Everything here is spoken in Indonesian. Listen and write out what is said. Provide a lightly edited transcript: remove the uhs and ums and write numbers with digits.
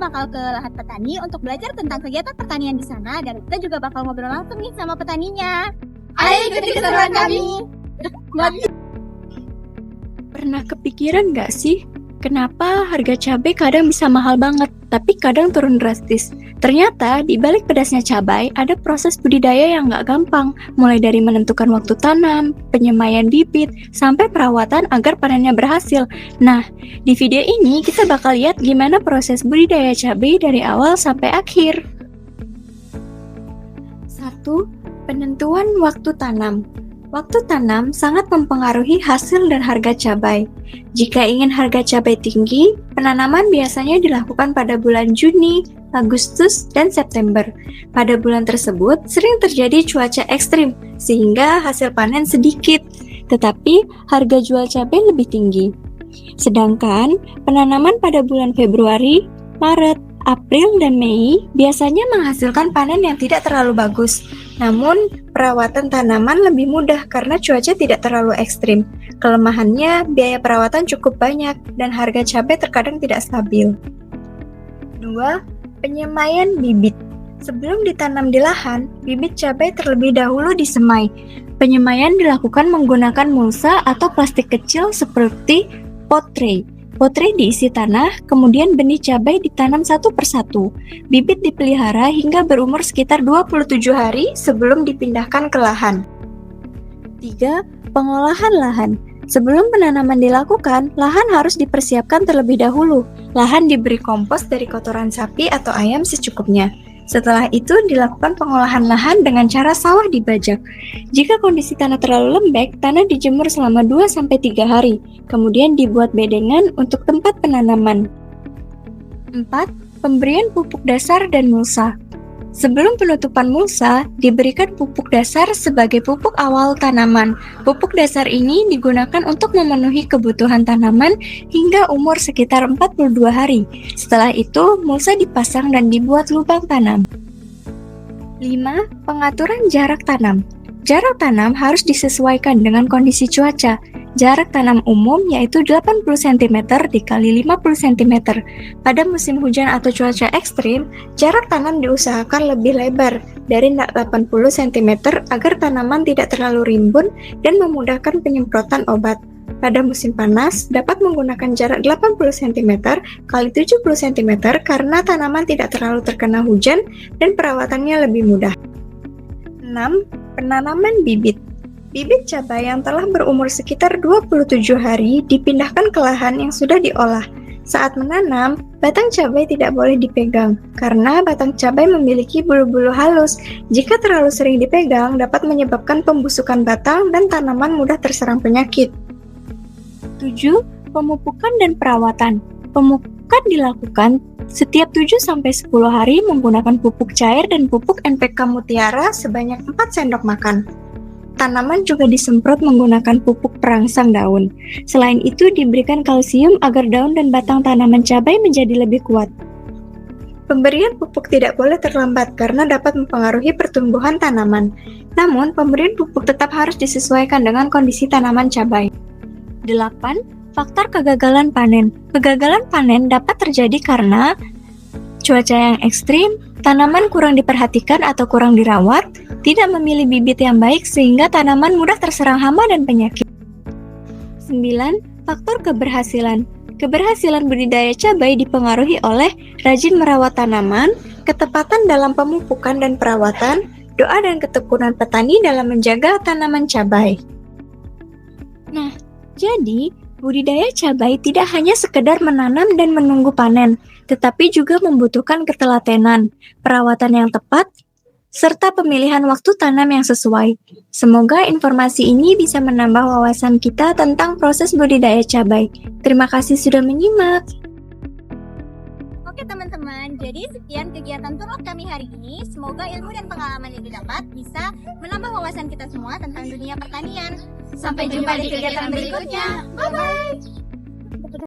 bakal ke lahan petani untuk belajar tentang kegiatan pertanian di sana dan kita juga bakal ngobrol langsung nih sama petaninya. Ayo ikuti keseruan kami. Pernah kepikiran nggak sih, kenapa harga cabai kadang bisa mahal banget, tapi kadang turun drastis? Ternyata di balik pedasnya cabai ada proses budidaya yang nggak gampang, mulai dari menentukan waktu tanam, penyemaian bibit, sampai perawatan agar panennya berhasil. Nah, di video ini kita bakal lihat gimana proses budidaya cabai dari awal sampai akhir. 1. Penentuan waktu tanam. Waktu tanam sangat mempengaruhi hasil dan harga cabai. Jika ingin harga cabai tinggi, penanaman biasanya dilakukan pada bulan Juni, Agustus, dan September. Pada bulan tersebut sering terjadi cuaca ekstrim, sehingga hasil panen sedikit, tetapi harga jual cabai lebih tinggi. Sedangkan penanaman pada bulan Februari, Maret, April, dan Mei biasanya menghasilkan panen yang tidak terlalu bagus. Namun, perawatan tanaman lebih mudah karena cuaca tidak terlalu ekstrim. Kelemahannya, biaya perawatan cukup banyak dan harga cabai terkadang tidak stabil. 2. Penyemaian bibit. Sebelum ditanam di lahan, bibit cabai terlebih dahulu disemai. Penyemaian dilakukan menggunakan mulsa atau plastik kecil seperti pot tray. Pot tray diisi tanah, kemudian benih cabai ditanam satu persatu. Bibit dipelihara hingga berumur sekitar 27 hari sebelum dipindahkan ke lahan. 3. Pengolahan lahan. Sebelum penanaman dilakukan, lahan harus dipersiapkan terlebih dahulu. Lahan diberi kompos dari kotoran sapi atau ayam secukupnya. Setelah itu dilakukan pengolahan lahan dengan cara sawah dibajak. Jika kondisi tanah terlalu lembek, tanah dijemur selama 2-3 hari. Kemudian dibuat bedengan untuk tempat penanaman. 4. Pemberian pupuk dasar dan mulsa. Sebelum penutupan mulsa, diberikan pupuk dasar sebagai pupuk awal tanaman. Pupuk dasar ini digunakan untuk memenuhi kebutuhan tanaman hingga umur sekitar 42 hari. Setelah itu, mulsa dipasang dan dibuat lubang tanam. 5. Pengaturan jarak tanam. Jarak tanam harus disesuaikan dengan kondisi cuaca. Jarak tanam umum yaitu 80 cm dikali 50 cm. Pada musim hujan atau cuaca ekstrim, jarak tanam diusahakan lebih lebar dari 80 cm agar tanaman tidak terlalu rimbun dan memudahkan penyemprotan obat. Pada musim panas, dapat menggunakan jarak 80 cm kali 70 cm karena tanaman tidak terlalu terkena hujan dan perawatannya lebih mudah. 6. Penanaman bibit. Bibit cabai yang telah berumur sekitar 27 hari dipindahkan ke lahan yang sudah diolah. Saat menanam, batang cabai tidak boleh dipegang karena batang cabai memiliki bulu-bulu halus. Jika terlalu sering dipegang, dapat menyebabkan pembusukan batang dan tanaman mudah terserang penyakit. 7. Pemupukan dan perawatan. Pemupukan dilakukan setiap 7-10 hari menggunakan pupuk cair dan pupuk NPK Mutiara sebanyak 4 sendok makan. Tanaman juga disemprot menggunakan pupuk perangsang daun. Selain itu, diberikan kalsium agar daun dan batang tanaman cabai menjadi lebih kuat. Pemberian pupuk tidak boleh terlambat karena dapat mempengaruhi pertumbuhan tanaman. Namun, pemberian pupuk tetap harus disesuaikan dengan kondisi tanaman cabai. 8. Faktor kegagalan panen. Kegagalan panen dapat terjadi karena cuaca yang ekstrim, tanaman kurang diperhatikan atau kurang dirawat, tidak memilih bibit yang baik sehingga tanaman mudah terserang hama dan penyakit. 9. Faktor keberhasilan. Keberhasilan budidaya cabai dipengaruhi oleh rajin merawat tanaman, ketepatan dalam pemupukan dan perawatan, doa dan ketekunan petani dalam menjaga tanaman cabai. Nah, jadi budidaya cabai tidak hanya sekedar menanam dan menunggu panen, tetapi juga membutuhkan ketelatenan, perawatan yang tepat, serta pemilihan waktu tanam yang sesuai. Semoga informasi ini bisa menambah wawasan kita tentang proses budidaya cabai. Terima kasih sudah menyimak. Oke teman-teman, jadi sekian kegiatan turut kami hari ini. Semoga ilmu dan pengalaman yang didapat bisa menambah wawasan kita semua tentang dunia pertanian. Sampai jumpa di kegiatan berikutnya. Bye-bye!